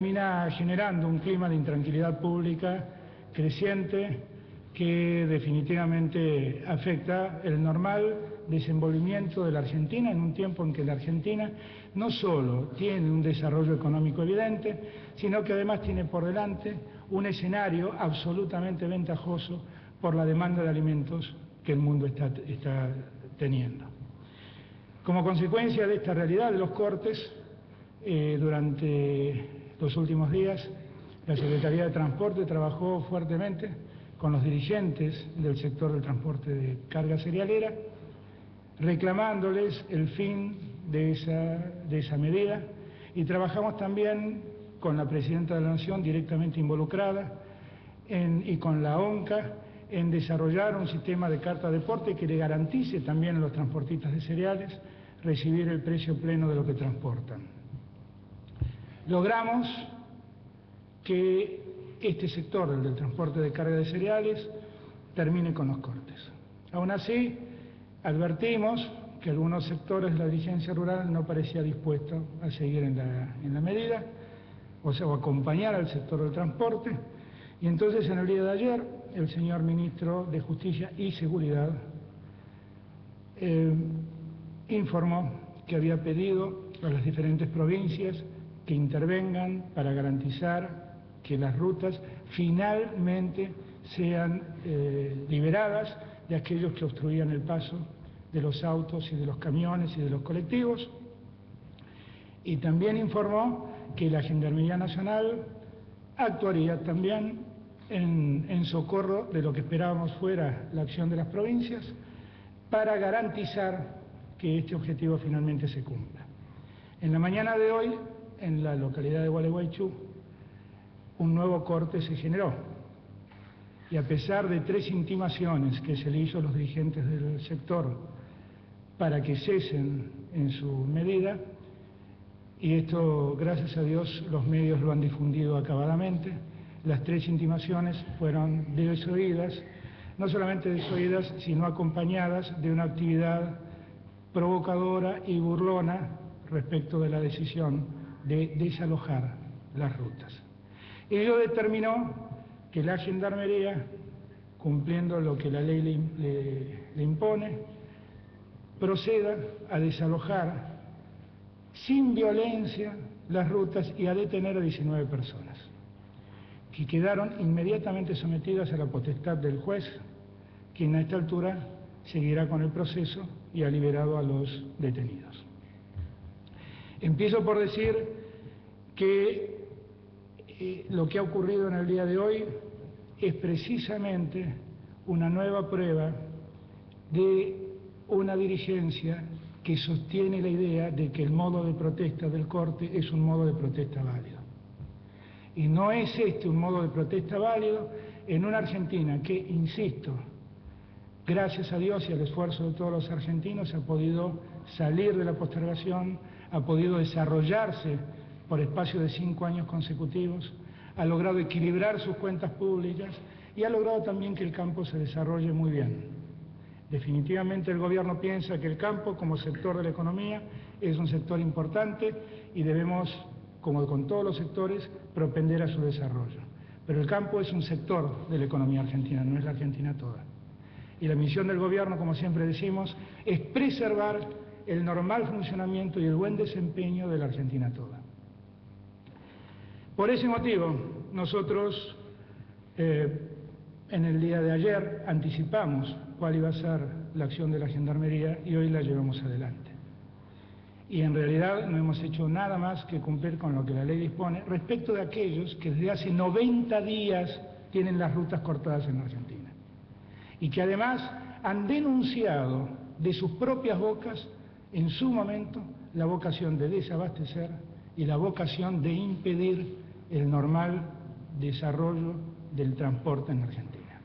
Termina generando un clima de intranquilidad pública creciente que definitivamente afecta el normal desenvolvimiento de la Argentina en un tiempo en que la Argentina no solo tiene un desarrollo económico evidente, sino que además tiene por delante un escenario absolutamente ventajoso por la demanda de alimentos que el mundo está teniendo. Como consecuencia de esta realidad de los cortes, durante los últimos días, la Secretaría de Transporte trabajó fuertemente con los dirigentes del sector del transporte de carga cerealera, reclamándoles el fin de esa medida, y trabajamos también con la Presidenta de la Nación directamente involucrada y con la ONCA en desarrollar un sistema de carta de porte que le garantice también a los transportistas de cereales recibir el precio pleno de lo que transportan. Logramos que este sector, el del transporte de carga de cereales, termine con los cortes. Aún así, advertimos que algunos sectores de la dirigencia rural no parecían dispuestos a seguir en la medida, o sea, acompañar al sector del transporte, y entonces en el día de ayer el señor Ministro de Justicia y Seguridad informó que había pedido a las diferentes provincias que intervengan para garantizar que las rutas finalmente sean liberadas de aquellos que obstruían el paso de los autos y de los camiones y de los colectivos. Y también informó que la Gendarmería Nacional actuaría también en socorro de lo que esperábamos fuera la acción de las provincias para garantizar que este objetivo finalmente se cumpla. En la mañana de hoy, en la localidad de Gualeguaychú, un nuevo corte se generó, y a pesar de 3 intimaciones que se le hizo a los dirigentes del sector para que cesen en su medida, y esto, gracias a Dios, los medios lo han difundido acabadamente, las 3 intimaciones fueron desoídas, no solamente desoídas, sino acompañadas de una actividad provocadora y burlona respecto de la decisión de desalojar las rutas. Ello determinó que la Gendarmería, cumpliendo lo que la ley le impone, proceda a desalojar sin violencia las rutas y a detener a 19 personas, que quedaron inmediatamente sometidas a la potestad del juez, quien a esta altura seguirá con el proceso y ha liberado a los detenidos. Empiezo por decir que lo que ha ocurrido en el día de hoy es precisamente una nueva prueba de una dirigencia que sostiene la idea de que el modo de protesta del corte es un modo de protesta válido. Y no es este un modo de protesta válido en una Argentina que, insisto, gracias a Dios y al esfuerzo de todos los argentinos, ha podido salir de la postergación, ha podido desarrollarse por espacio de 5 años consecutivos, ha logrado equilibrar sus cuentas públicas y ha logrado también que el campo se desarrolle muy bien. Definitivamente el gobierno piensa que el campo, como sector de la economía, es un sector importante y debemos, como con todos los sectores, propender a su desarrollo. Pero el campo es un sector de la economía argentina, no es la Argentina toda. Y la misión del gobierno, como siempre decimos, es preservar el normal funcionamiento y el buen desempeño de la Argentina toda. Por ese motivo, nosotros en el día de ayer anticipamos cuál iba a ser la acción de la Gendarmería y hoy la llevamos adelante. Y en realidad no hemos hecho nada más que cumplir con lo que la ley dispone respecto de aquellos que desde hace 90 días tienen las rutas cortadas en la Argentina. Y que además han denunciado de sus propias bocas en su momento la vocación de desabastecer y la vocación de impedir el normal desarrollo del transporte en Argentina.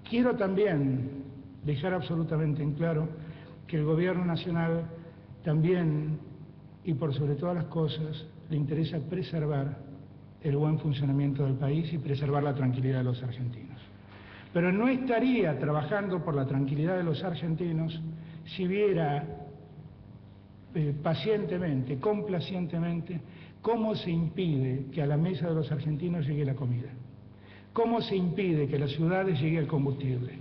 Quiero también dejar absolutamente en claro que el gobierno nacional también, y por sobre todas las cosas, le interesa preservar el buen funcionamiento del país y preservar la tranquilidad de los argentinos. Pero no estaría trabajando por la tranquilidad de los argentinos si viera pacientemente, complacientemente, cómo se impide que a la mesa de los argentinos llegue la comida, cómo se impide que a las ciudades llegue el combustible,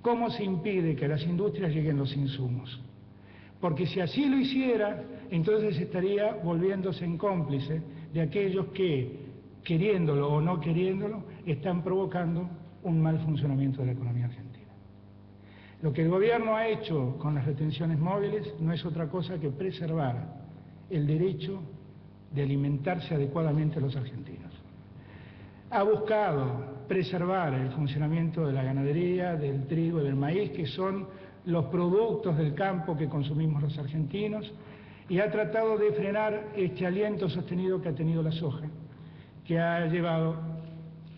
cómo se impide que a las industrias lleguen los insumos. Porque si así lo hiciera, entonces estaría volviéndose en cómplice de aquellos que, queriéndolo o no queriéndolo, están provocando un mal funcionamiento de la economía argentina. Lo que el gobierno ha hecho con las retenciones móviles no es otra cosa que preservar el derecho de alimentarse adecuadamente a los argentinos. Ha buscado preservar el funcionamiento de la ganadería, del trigo y del maíz, que son los productos del campo que consumimos los argentinos, y ha tratado de frenar este aliento sostenido que ha tenido la soja, que ha llevado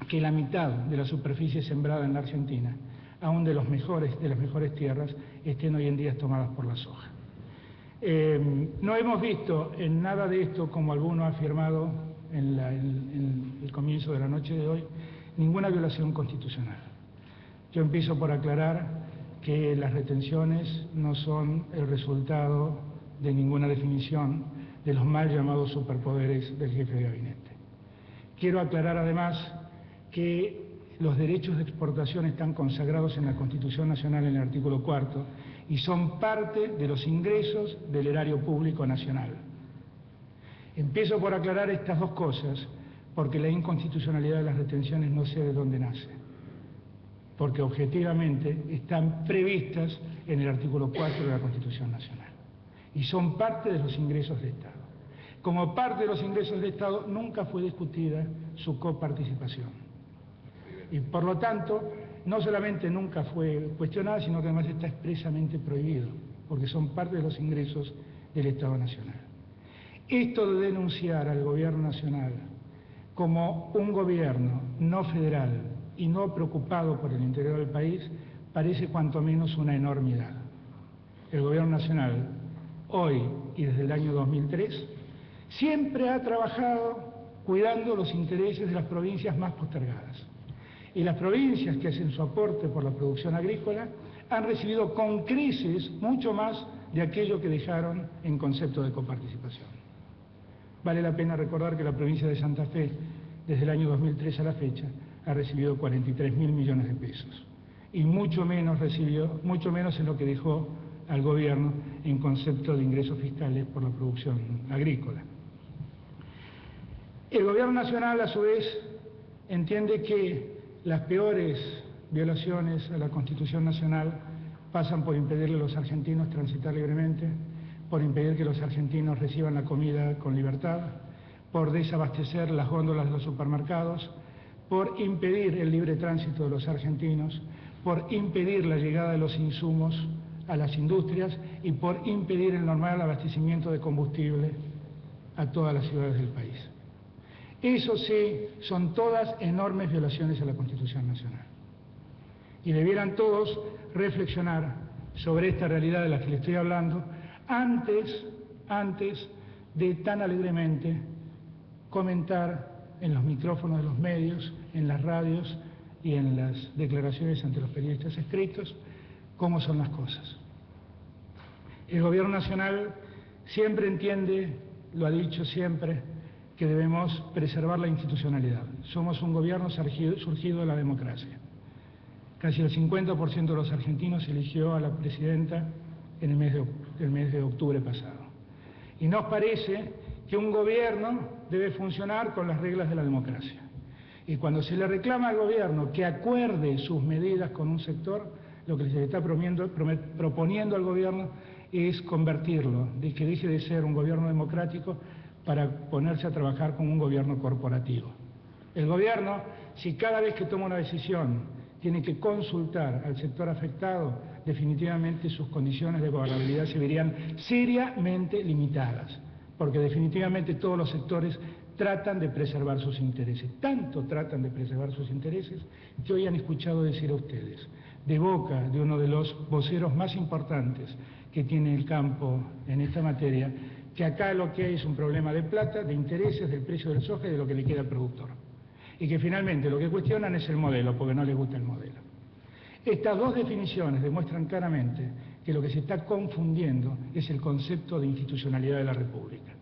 que la mitad de la superficie sembrada en la Argentina, aún de las mejores tierras, estén hoy en día tomadas por la soja. No hemos visto en nada de esto, como alguno ha afirmado en el comienzo de la noche de hoy, ninguna violación constitucional. Yo empiezo por aclarar que las retenciones no son el resultado de ninguna definición de los mal llamados superpoderes del jefe de gabinete. Quiero aclarar además que los derechos de exportación están consagrados en la Constitución Nacional en el artículo 4 y son parte de los ingresos del erario público nacional. Empiezo por aclarar estas dos cosas porque la inconstitucionalidad de las retenciones no sé de dónde nace, porque objetivamente están previstas en el artículo 4 de la Constitución Nacional y son parte de los ingresos de Estado. Como parte de los ingresos de Estado nunca fue discutida su coparticipación. Y por lo tanto, no solamente nunca fue cuestionada, sino que además está expresamente prohibido, porque son parte de los ingresos del Estado Nacional. Esto de denunciar al gobierno nacional como un gobierno no federal y no preocupado por el interior del país, parece cuanto menos una enormidad. El gobierno nacional, hoy y desde el año 2003, siempre ha trabajado cuidando los intereses de las provincias más postergadas. Y las provincias que hacen su aporte por la producción agrícola han recibido con creces mucho más de aquello que dejaron en concepto de coparticipación. Vale la pena recordar que la provincia de Santa Fe, desde el año 2003 a la fecha, ha recibido 43.000 millones de pesos. Y mucho menos en lo que dejó al gobierno en concepto de ingresos fiscales por la producción agrícola. El gobierno nacional, a su vez, entiende que las peores violaciones a la Constitución Nacional pasan por impedirle a los argentinos transitar libremente, por impedir que los argentinos reciban la comida con libertad, por desabastecer las góndolas de los supermercados, por impedir el libre tránsito de los argentinos, por impedir la llegada de los insumos a las industrias y por impedir el normal abastecimiento de combustible a todas las ciudades del país. Eso sí, son todas enormes violaciones a la Constitución Nacional. Y debieran todos reflexionar sobre esta realidad de la que les estoy hablando antes de tan alegremente comentar en los micrófonos de los medios, en las radios y en las declaraciones ante los periodistas escritos cómo son las cosas. El gobierno nacional siempre entiende, lo ha dicho siempre, que debemos preservar la institucionalidad. Somos un gobierno surgido de la democracia. Casi el 50% de los argentinos eligió a la presidenta en el mes de octubre pasado. Y nos parece que un gobierno debe funcionar con las reglas de la democracia. Y cuando se le reclama al gobierno que acuerde sus medidas con un sector, lo que se le está proponiendo al gobierno es convertirlo, de que deje de ser un gobierno democrático para ponerse a trabajar como un gobierno corporativo. El gobierno, si cada vez que toma una decisión tiene que consultar al sector afectado, definitivamente sus condiciones de gobernabilidad se verían seriamente limitadas, porque definitivamente todos los sectores tratan de preservar sus intereses. Tanto tratan de preservar sus intereses que hoy han escuchado decir a ustedes, de boca de uno de los voceros más importantes que tiene el campo en esta materia, que acá lo que hay es un problema de plata, de intereses, del precio del soja y de lo que le queda al productor. Y que finalmente lo que cuestionan es el modelo, porque no les gusta el modelo. Estas dos definiciones demuestran claramente que lo que se está confundiendo es el concepto de institucionalidad de la República.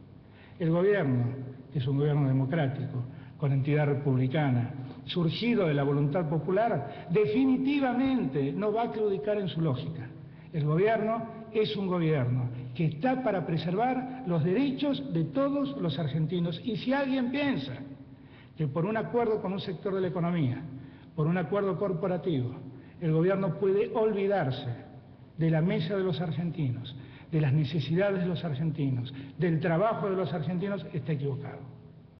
El gobierno, que es un gobierno democrático, con entidad republicana, surgido de la voluntad popular, definitivamente no va a claudicar en su lógica. El gobierno es un gobierno que está para preservar los derechos de todos los argentinos. Y si alguien piensa que por un acuerdo con un sector de la economía, por un acuerdo corporativo, el gobierno puede olvidarse de la mesa de los argentinos, de las necesidades de los argentinos, del trabajo de los argentinos, está equivocado.